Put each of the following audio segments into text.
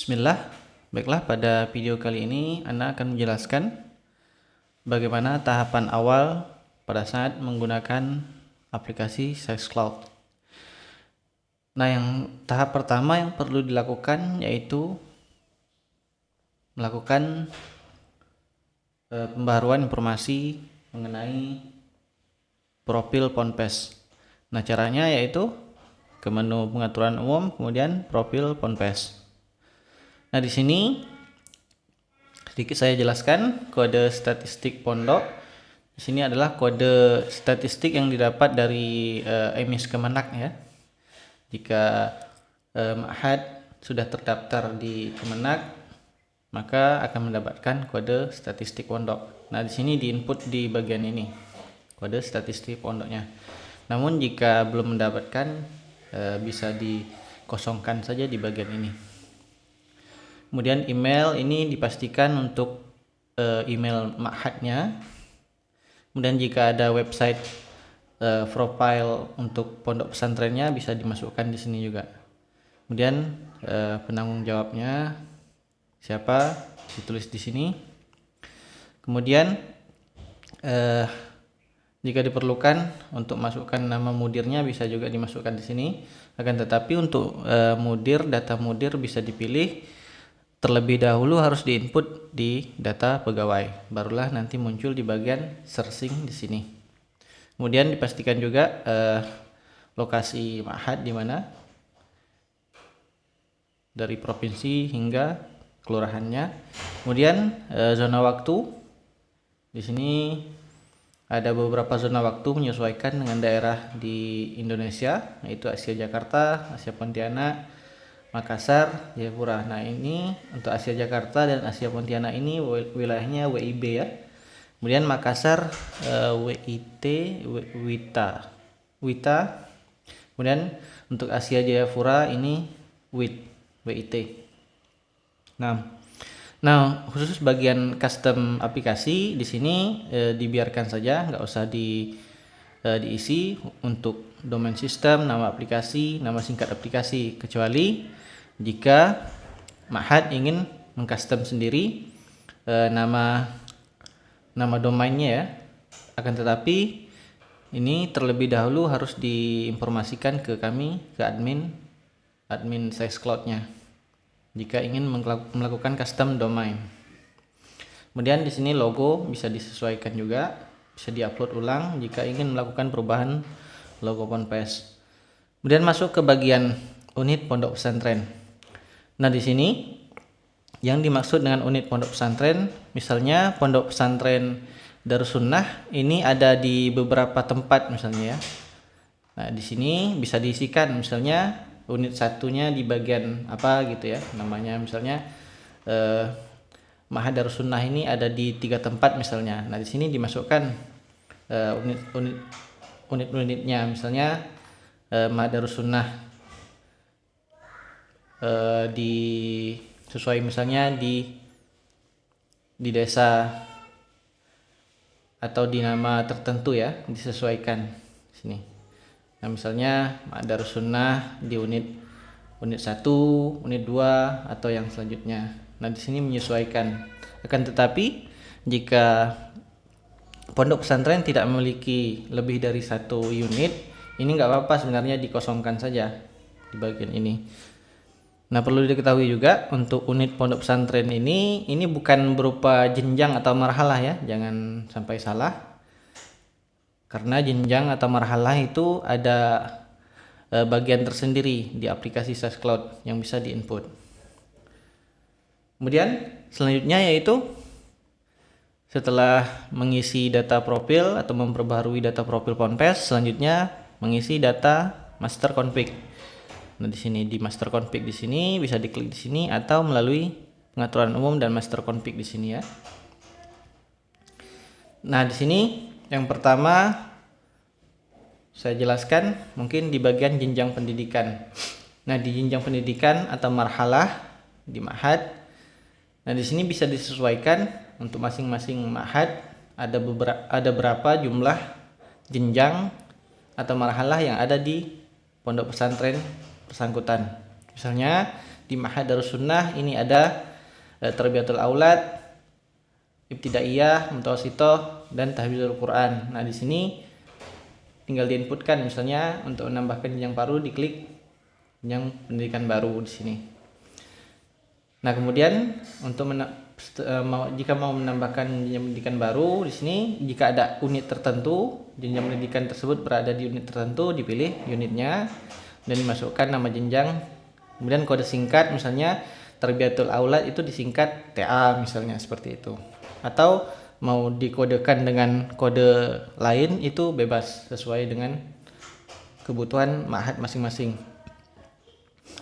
Bismillah, baiklah pada video kali ini Anda akan menjelaskan bagaimana tahapan awal pada saat menggunakan aplikasi Sixcloud. Nah, yang tahap pertama yang perlu dilakukan yaitu melakukan pembaharuan informasi mengenai profil Ponpes. Nah, caranya yaitu ke menu pengaturan umum, kemudian profil Ponpes. Nah, di sini sedikit saya jelaskan kode statistik pondok. Di sini adalah kode statistik yang didapat dari emis Kemenak ya. Jika ma'had sudah terdaftar di Kemenak, maka akan mendapatkan kode statistik pondok. Nah, di sini diinput di bagian ini, kode statistik pondoknya. Namun jika belum mendapatkan, bisa dikosongkan saja di bagian ini. Kemudian email ini dipastikan untuk email ma'hadnya. Kemudian jika ada website profile untuk pondok pesantrennya bisa dimasukkan di sini juga. Kemudian penanggung jawabnya siapa ditulis di sini. Kemudian jika diperlukan untuk masukkan nama mudirnya bisa juga dimasukkan di sini. Akan tetapi untuk mudir, data mudir bisa dipilih terlebih dahulu, harus diinput di data pegawai, barulah nanti muncul di bagian searching di sini. Kemudian dipastikan juga lokasi ma'had di mana, dari provinsi hingga kelurahannya. Kemudian zona waktu, di sini ada beberapa zona waktu menyesuaikan dengan daerah di Indonesia, yaitu Asia Jakarta, Asia Pontianak, Makassar, Jayapura. Nah, ini untuk Asia Jakarta dan Asia Pontianak ini wilayahnya WIB ya. Kemudian Makassar Wita. Kemudian untuk Asia Jayapura ini WIT. Nah, khusus bagian custom aplikasi di sini dibiarkan saja, nggak usah diisi untuk domain sistem, nama aplikasi, nama singkat aplikasi, kecuali jika ma'had ingin mengcustom sendiri nama domainnya ya. Akan tetapi ini terlebih dahulu harus diinformasikan ke kami, ke admin Sixcloud-nya jika ingin melakukan custom domain. Kemudian di sini logo bisa disesuaikan juga, bisa diupload ulang jika ingin melakukan perubahan logo Ponpes. Kemudian masuk ke bagian unit pondok pesantren. Nah, di sini yang dimaksud dengan unit pondok pesantren, misalnya pondok pesantren Darussunnah ini ada di beberapa tempat misalnya ya. Nah, di sini bisa diisikan misalnya unit satunya di bagian apa gitu ya, namanya misalnya Ma'had Darussunnah ini ada di 3 tempat misalnya. Nah, di sini dimasukkan unit-unitnya, misalnya Ma'had Darussunnah sesuai misalnya di desa atau di nama tertentu ya, disesuaikan sini. Nah, misalnya Ma'had Darussunnah di unit 1, unit 2 atau yang selanjutnya. Nah, di sini menyesuaikan. Akan tetapi jika pondok pesantren tidak memiliki lebih dari 1 unit, ini nggak apa-apa sebenarnya, dikosongkan saja di bagian ini. Nah, perlu diketahui juga untuk unit pondok pesantren ini bukan berupa jenjang atau marhalah ya, jangan sampai salah. Karena jenjang atau marhalah itu ada bagian tersendiri di aplikasi Sixcloud yang bisa diinput. Kemudian selanjutnya yaitu setelah mengisi data profil atau memperbaharui data profil Ponpes, selanjutnya mengisi data master config. Nah, di sini di master config di sini bisa diklik di sini atau melalui pengaturan umum dan master config di sini ya. Nah, di sini yang pertama saya jelaskan mungkin di bagian jenjang pendidikan. Nah, di jenjang pendidikan atau marhalah di ma'had. Nah, di sini bisa disesuaikan untuk masing-masing ma'had ada berapa jumlah jenjang atau marhalah yang ada di pondok pesantren bersangkutan. Misalnya di Ma'had Darussunnah ini ada Tarbiyatul Aulad, Ibtidaiyah, Mutawassithah, dan Tahfidzul Quran. Nah, di sini tinggal diinputkan, misalnya untuk menambahkan jenjang baru diklik jenjang pendidikan baru di sini. Nah, kemudian untuk jika mau menambahkan jenjang pendidikan baru di sini, jika ada unit tertentu, jenjang pendidikan tersebut berada di unit tertentu, dipilih unitnya dan dimasukkan nama jenjang. Kemudian kode singkat, misalnya Tarbiyatul Aulad itu disingkat TA misalnya, seperti itu. Atau mau dikodekan dengan kode lain itu bebas sesuai dengan kebutuhan ma'had masing-masing.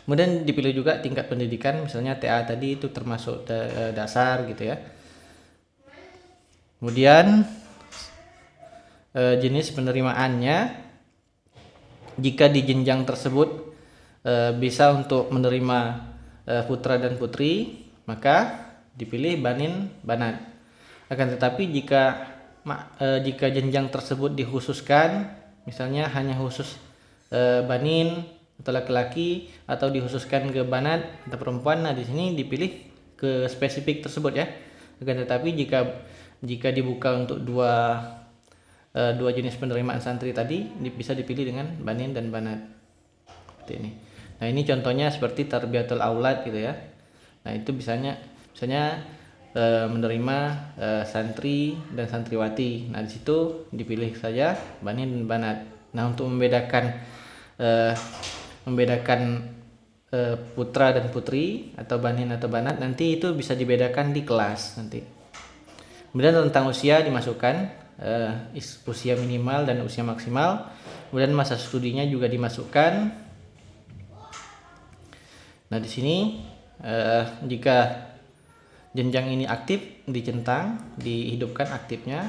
Kemudian dipilih juga tingkat pendidikan, misalnya TA tadi itu termasuk dasar gitu ya. Kemudian jenis penerimaannya, jika di jenjang tersebut bisa untuk menerima putra dan putri, maka dipilih banin banat. Akan tetapi jika jenjang tersebut dikhususkan, misalnya hanya khusus banin atau laki-laki, atau dikhususkan ke banat atau perempuan, nah di sini dipilih ke spesifik tersebut ya. Akan tetapi jika dibuka untuk dua jenis penerimaan santri tadi, bisa dipilih dengan banin dan banat seperti ini. Nah, ini contohnya seperti Tarbiyatul Aulad gitu ya. Nah, itu misalnya menerima santri dan santriwati. Nah, di situ dipilih saja banin dan banat. Nah, untuk membedakan putra dan putri atau banin atau banat, nanti itu bisa dibedakan di kelas nanti. Kemudian tentang usia dimasukkan usia minimal dan usia maksimal. Kemudian masa studinya juga dimasukkan. Nah, di sini jika jenjang ini aktif, dicentang, dihidupkan aktifnya.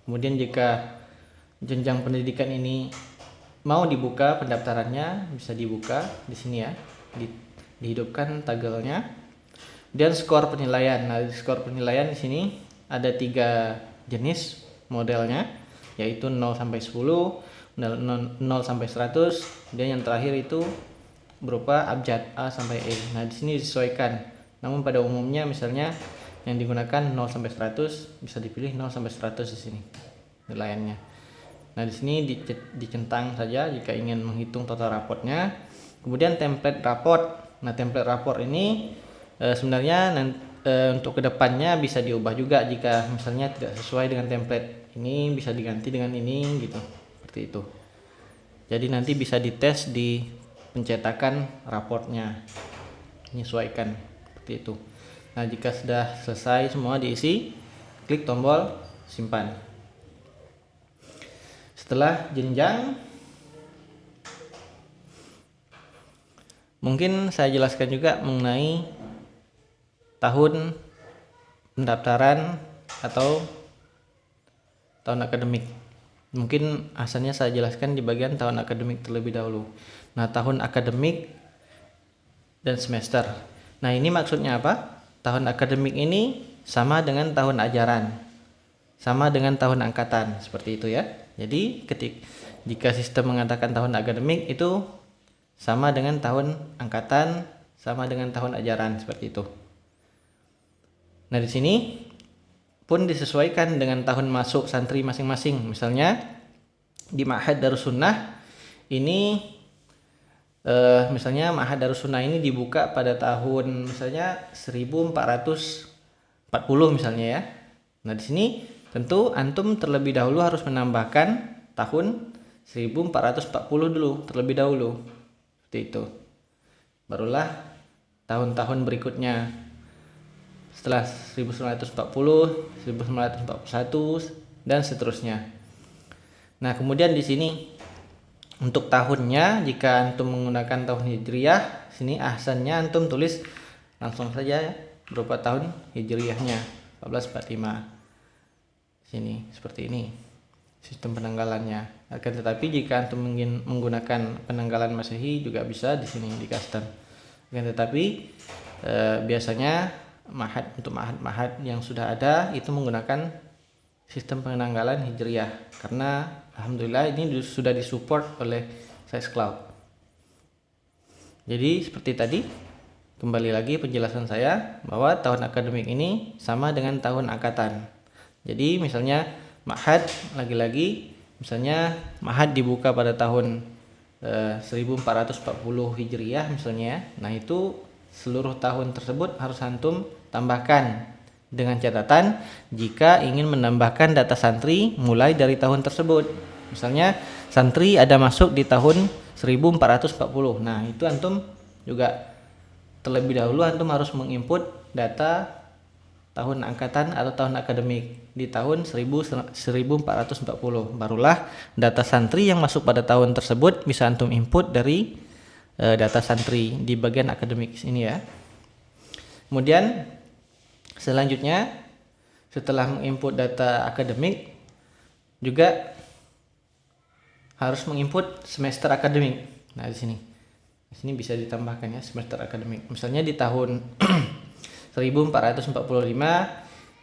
Kemudian jika jenjang pendidikan ini mau dibuka pendaftarannya, bisa dibuka di sini ya, dihidupkan tagelnya. Dan skor penilaian. Nah, skor penilaian di sini ada 3 jenis modelnya, yaitu 0 sampai 10, 0 sampai 100, dan yang terakhir itu berupa abjad A sampai E. Nah, di sini disesuaikan. Namun pada umumnya misalnya yang digunakan 0 sampai 100, bisa dipilih 0 sampai 100 di sini nilaiannya. Nah, di sini dicentang saja jika ingin menghitung total raportnya. Kemudian template raport. Nah, template raport ini sebenarnya untuk kedepannya bisa diubah juga jika misalnya tidak sesuai dengan template ini, bisa diganti dengan ini gitu, seperti itu. Jadi nanti bisa dites di pencetakan raportnya, menyesuaikan seperti itu. Nah, jika sudah selesai semua diisi, klik tombol simpan. Setelah jenjang, mungkin saya jelaskan juga mengenai tahun pendaftaran atau tahun akademik. Mungkin asalnya saya jelaskan di bagian tahun akademik terlebih dahulu. Nah, tahun akademik dan semester. Nah, ini maksudnya apa? Tahun akademik ini sama dengan tahun ajaran, sama dengan tahun angkatan, seperti itu ya. Jadi jika sistem mengatakan tahun akademik itu sama dengan tahun angkatan, sama dengan tahun ajaran, seperti itu. Nah, di sini pun disesuaikan dengan tahun masuk santri masing-masing. Misalnya di Ma'had Darussunnah ini misalnya Ma'had Darussunnah ini dibuka pada tahun misalnya 1440 misalnya ya. Nah, di sini tentu antum terlebih dahulu harus menambahkan tahun 1440 dulu terlebih dahulu. Seperti itu. Barulah tahun-tahun berikutnya setelah 1940, 1941 dan seterusnya. Nah, kemudian di sini untuk tahunnya, jika antum menggunakan tahun Hijriyah, sini ahsannya antum tulis langsung saja ya, berupa tahun Hijriyahnya 1445. Sini seperti ini sistem penanggalannya. Akan tetapi jika antum ingin menggunakan penanggalan Masehi juga bisa di sini di custom. Akan tetapi biasanya untuk ma'had yang sudah ada itu menggunakan sistem penanggalan Hijriyah, karena alhamdulillah ini sudah disupport oleh SciCloud. Jadi seperti tadi kembali lagi penjelasan saya bahwa tahun akademik ini sama dengan tahun angkatan. Jadi misalnya Ma'had, lagi-lagi misalnya Ma'had dibuka pada tahun 1440 Hijriah misalnya. Nah itu seluruh tahun tersebut harus antum tambahkan, dengan catatan jika ingin menambahkan data santri mulai dari tahun tersebut. Misalnya santri ada masuk di tahun 1440. Nah itu antum juga terlebih dahulu antum harus menginput data tahun angkatan atau tahun akademik di tahun 1440. Barulah data santri yang masuk pada tahun tersebut bisa antum input dari data santri di bagian akademik ini ya. Kemudian selanjutnya setelah menginput data akademik juga harus menginput semester akademik. Nah di sini bisa ditambahkan ya semester akademik. Misalnya di tahun 1445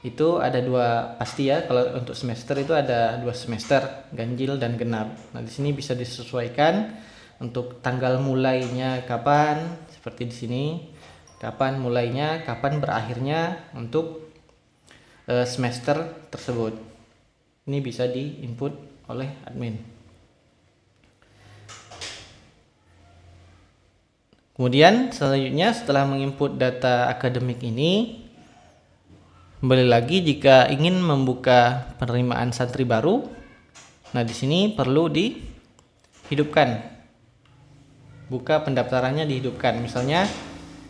itu ada dua pasti ya, kalau untuk semester itu ada dua semester, ganjil dan genap. Nah di sini bisa disesuaikan untuk tanggal mulainya kapan, seperti di sini kapan mulainya, kapan berakhirnya untuk semester tersebut. Ini bisa diinput oleh admin. Kemudian selanjutnya setelah menginput data akademik ini, kembali lagi jika ingin membuka penerimaan santri baru, nah di sini perlu dihidupkan, buka pendaftarannya dihidupkan. Misalnya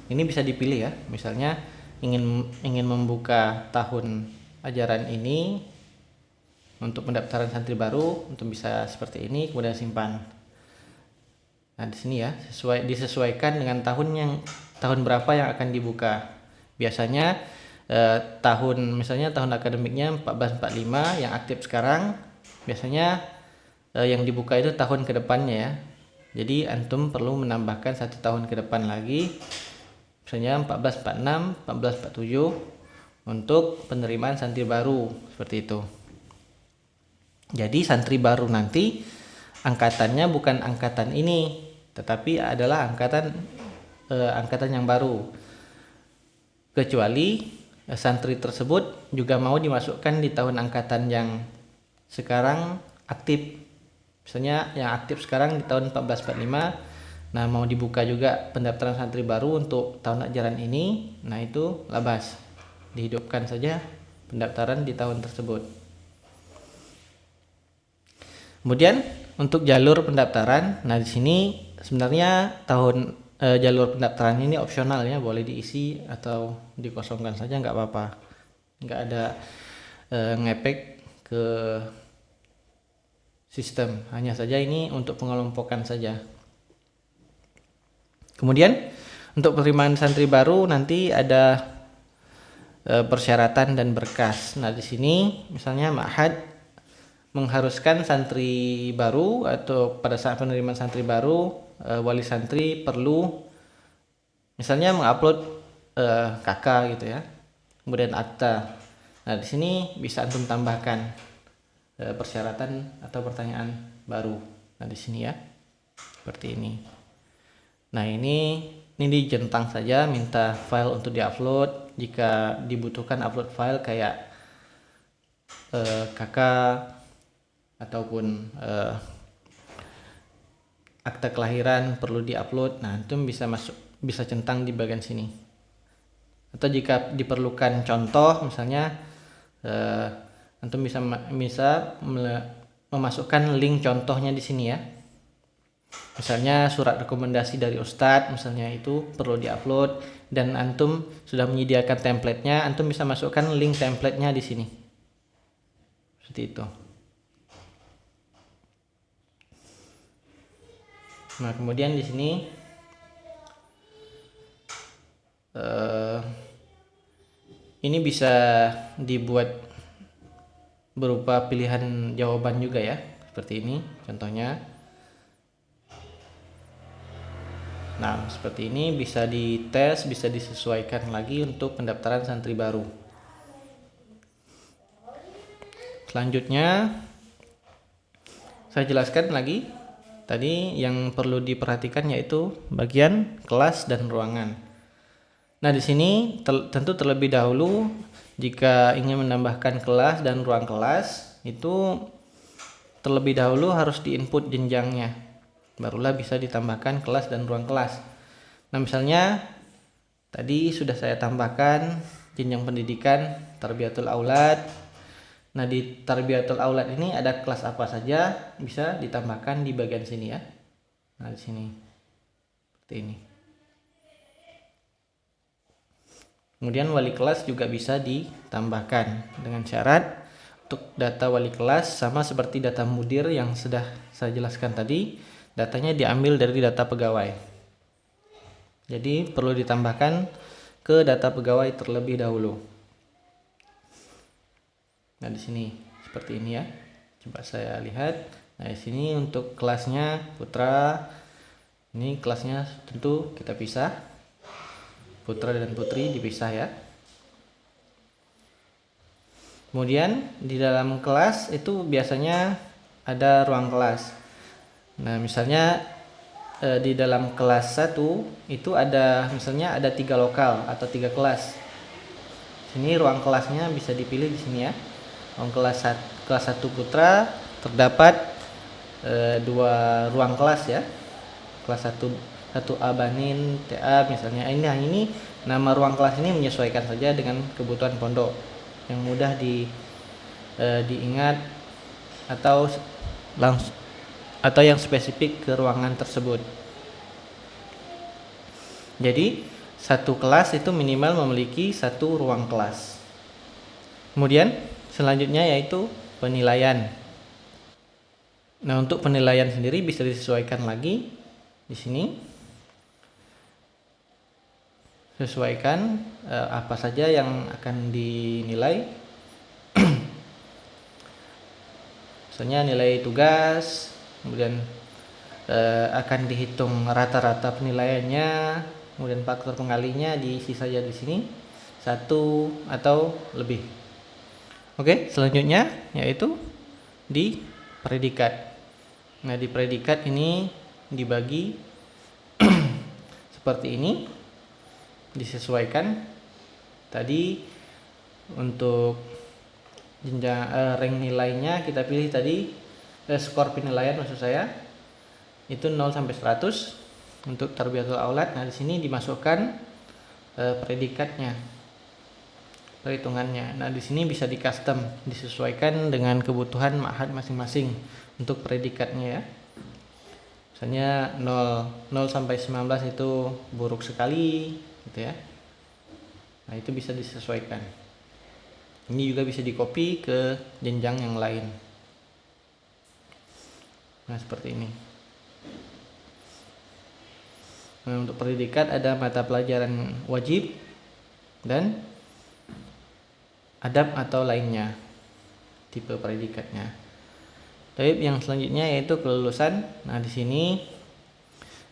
ini bisa dipilih ya, misalnya ingin membuka tahun ajaran ini untuk pendaftaran santri baru, untuk bisa seperti ini, kemudian simpan. Nah di sini ya disesuaikan dengan tahun berapa yang akan dibuka. Biasanya misalnya tahun akademiknya 1445 yang aktif sekarang, biasanya yang dibuka itu tahun kedepannya ya. Jadi antum perlu menambahkan 1 tahun ke depan lagi, misalnya 1446, 1447 untuk penerimaan santri baru, seperti itu. Jadi santri baru nanti angkatannya bukan angkatan ini, tetapi adalah angkatan yang baru, kecuali santri tersebut juga mau dimasukkan di tahun angkatan yang sekarang aktif. Misalnya yang aktif sekarang di tahun 1445, nah mau dibuka juga pendaftaran santri baru untuk tahun ajaran ini, nah itu labas, dihidupkan saja pendaftaran di tahun tersebut. Kemudian untuk jalur pendaftaran, nah di sini sebenarnya jalur pendaftaran ini opsional ya, boleh diisi atau dikosongkan saja, nggak apa-apa, nggak ada ngefek ke sistem, hanya saja ini untuk pengelompokan saja. Kemudian untuk penerimaan santri baru nanti ada persyaratan dan berkas. Nah di sini misalnya Ma'had mengharuskan santri baru atau pada saat penerimaan santri baru, wali santri perlu misalnya mengupload KK gitu ya, kemudian akta. Nah di sini bisa antum tambahkan persyaratan atau pertanyaan baru. Nah di sini ya seperti ini. Nah ini dijentang saja, minta file untuk diupload jika dibutuhkan upload file kayak KK ataupun akta kelahiran perlu diupload. Nah itu bisa centang di bagian sini. Atau jika diperlukan contoh, misalnya antum bisa memasukkan link contohnya di sini ya. Misalnya surat rekomendasi dari Ustadz, misalnya itu perlu diupload, dan antum sudah menyediakan template-nya, antum bisa masukkan link template-nya di sini. Seperti itu. Nah kemudian di sini ini bisa dibuat berupa pilihan jawaban juga ya, seperti ini contohnya. Nah seperti ini bisa dites, bisa disesuaikan lagi untuk pendaftaran santri baru. Selanjutnya saya jelaskan lagi tadi yang perlu diperhatikan, yaitu bagian kelas dan ruangan. Nah, di sini tentu terlebih dahulu jika ingin menambahkan kelas dan ruang kelas itu terlebih dahulu harus diinput jenjangnya. Barulah bisa ditambahkan kelas dan ruang kelas. Nah, misalnya tadi sudah saya tambahkan jenjang pendidikan Tarbiyatul Aulad. Nah, di Tarbiyatul Aulad ini ada kelas apa saja bisa ditambahkan di bagian sini ya. Nah, di sini seperti ini. Kemudian wali kelas juga bisa ditambahkan dengan syarat untuk data wali kelas sama seperti data mudir yang sudah saya jelaskan tadi, datanya diambil dari data pegawai. Jadi perlu ditambahkan ke data pegawai terlebih dahulu. Nah, di sini seperti ini ya. Coba saya lihat. Nah, di sini untuk kelasnya putra. Ini kelasnya tentu kita pisah. Putra dan putri dipisah ya. Kemudian di dalam kelas itu biasanya ada ruang kelas. Nah, misalnya di dalam kelas 1 itu ada misalnya ada 3 lokal atau 3 kelas. Sini ruang kelasnya bisa dipilih di sini ya. Ruang kelas 1 putra terdapat 2 ruang kelas ya. Kelas 1A Banin TA misalnya. Ini nama ruang kelas ini menyesuaikan saja dengan kebutuhan pondok yang mudah diingat atau langsung atau yang spesifik ke ruangan tersebut. Jadi satu kelas itu minimal memiliki 1 ruang kelas. Kemudian selanjutnya yaitu penilaian. Nah, untuk penilaian sendiri bisa disesuaikan lagi di sini. Sesuaikan apa saja yang akan dinilai. Misalnya nilai tugas, kemudian akan dihitung rata-rata penilaiannya, kemudian faktor pengalinya diisi saja di sini 1 atau lebih. Oke, selanjutnya yaitu di predikat. Nah, di predikat ini dibagi seperti ini. Disesuaikan tadi untuk jenjang rank nilainya kita pilih tadi skor penilaian maksud saya itu 0 sampai 100 untuk Tarbiyatul Aulad. Nah, di sini dimasukkan predikatnya, perhitungannya. Nah, di sini bisa di custom, disesuaikan dengan kebutuhan ma'had masing-masing untuk predikatnya ya. Misalnya 0 sampai 19 itu buruk sekali gitu ya. Nah, itu bisa disesuaikan. Ini juga bisa di-copy ke jenjang yang lain. Nah, seperti ini. Nah, untuk predikat ada mata pelajaran wajib dan adab atau lainnya tipe predikatnya. Tapi yang selanjutnya yaitu kelulusan. Nah, di sini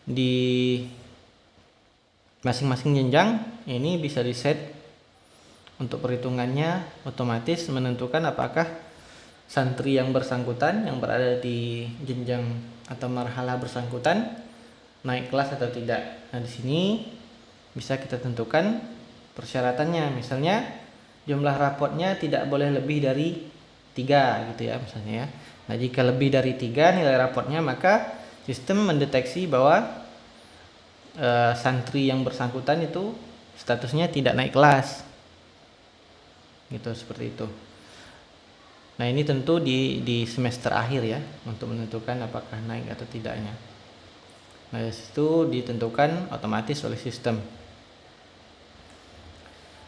di masing-masing jenjang ini bisa di-set untuk perhitungannya otomatis menentukan apakah santri yang bersangkutan yang berada di jenjang atau marhalah bersangkutan naik kelas atau tidak. Nah, di sini bisa kita tentukan persyaratannya. Misalnya jumlah rapotnya tidak boleh lebih dari 3 gitu ya misalnya ya. Nah, jika lebih dari 3 nilai rapotnya maka sistem mendeteksi bahwa santri yang bersangkutan itu statusnya tidak naik kelas gitu, seperti itu. Nah, ini tentu di semester akhir ya untuk menentukan apakah naik atau tidaknya. Nah, itu ditentukan otomatis oleh sistem.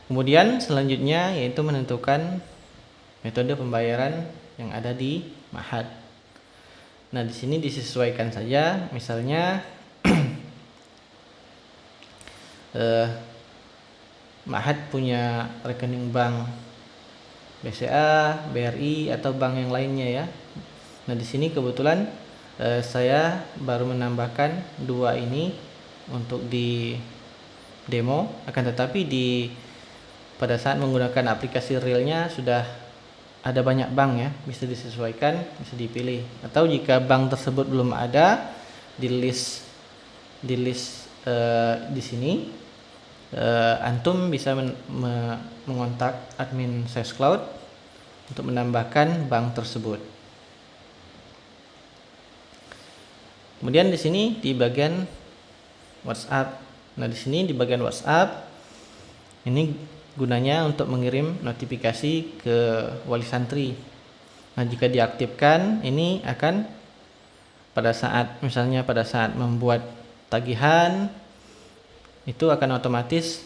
Kemudian selanjutnya yaitu menentukan metode pembayaran yang ada di ma'had. Nah, di sini disesuaikan saja, misalnya ma'had punya rekening bank BCA, BRI atau bank yang lainnya ya. Nah, di sini kebetulan saya baru menambahkan 2 ini untuk di demo, akan tetapi pada saat menggunakan aplikasi realnya sudah ada banyak bank ya, bisa disesuaikan, bisa dipilih. Atau jika bank tersebut belum ada di list di sini antum bisa mengontak admin SESCloud untuk menambahkan bank tersebut. Kemudian di sini di bagian WhatsApp. Nah, di sini di bagian WhatsApp ini gunanya untuk mengirim notifikasi ke wali santri. Nah, jika diaktifkan ini akan pada saat membuat tagihan itu akan otomatis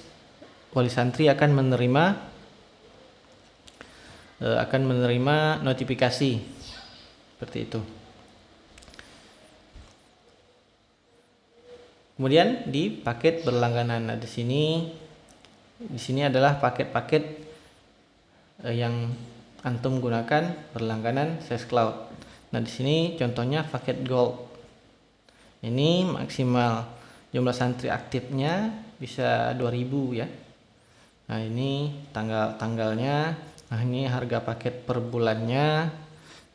wali santri akan menerima notifikasi seperti itu. Kemudian di paket berlangganan. Nah, di sini adalah paket-paket yang antum gunakan berlangganan SESCloud. Nah, di sini contohnya paket Gold. Ini maksimal jumlah santri aktifnya bisa 2000 ya. Nah, ini tanggalnya. Nah, ini harga paket per bulannya.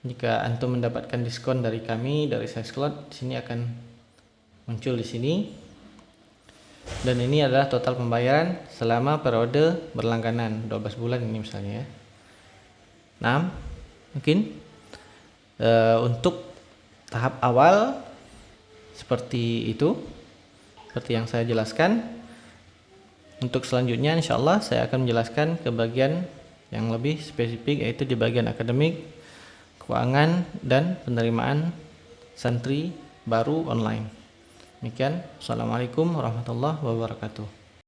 Jika antum mendapatkan diskon dari kami dari SESCloud, di sini akan muncul di sini. Dan ini adalah total pembayaran selama periode berlangganan 12 bulan ini misalnya ya. Nah, mungkin untuk tahap awal seperti itu, seperti yang saya jelaskan. Untuk selanjutnya insyaallah saya akan menjelaskan ke bagian yang lebih spesifik, yaitu di bagian akademik, keuangan, dan penerimaan santri baru online. Demikian, assalamualaikum warahmatullahi wabarakatuh.